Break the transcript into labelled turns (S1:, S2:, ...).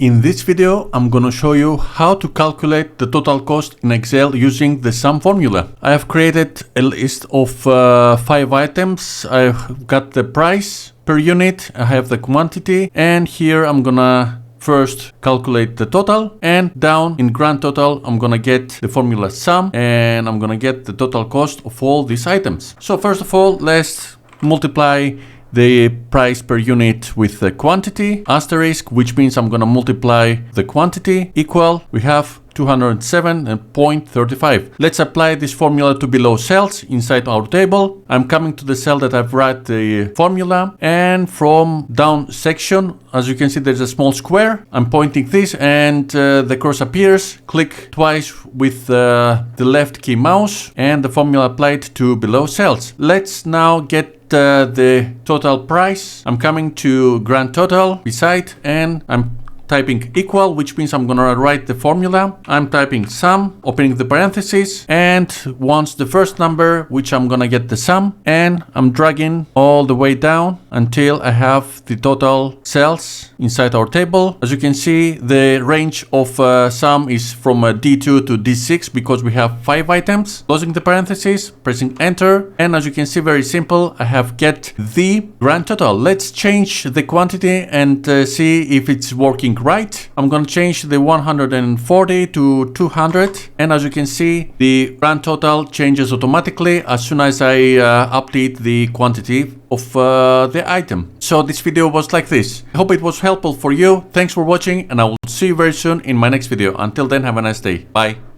S1: In this video, I'm gonna show you how to calculate the total cost in Excel using the sum formula. I have created a list of 5 items. I've got the price per unit, I have the quantity, and here I'm gonna first calculate the total, and down in grand total I'm gonna get the formula sum, and I'm gonna get the total cost of all these items. So first of all, let's multiply the price per unit with the quantity, asterisk, which means I'm gonna multiply the quantity, equal, we have 207.35. Let's apply this formula to below cells inside our table. I'm coming to the cell that I've write the formula, and from down section, as you can see, there's a small square. I'm pointing this, and the cursor appears. Click twice with the left key mouse, and the formula applied to below cells. Let's now get the total price. I'm coming to grand total beside, and I'm typing equal, which means I'm gonna write the formula. I'm typing sum, opening the parentheses, and once the first number, which I'm gonna get the sum, and I'm dragging all the way down until I have the total cells inside our table. As you can see, the range of sum is from D2 to D6 because we have 5 items. Closing the parentheses, pressing enter, and as you can see, very simple, I have get the grand total. Let's change the quantity and see if it's working right. I'm gonna change the 140 to 200, and as you can see, the grand total changes automatically as soon as I update the quantity of the item. So this video was like this. I hope it was helpful for you. Thanks for watching, and I will see you very soon in my next video. Until then, have a nice day. Bye.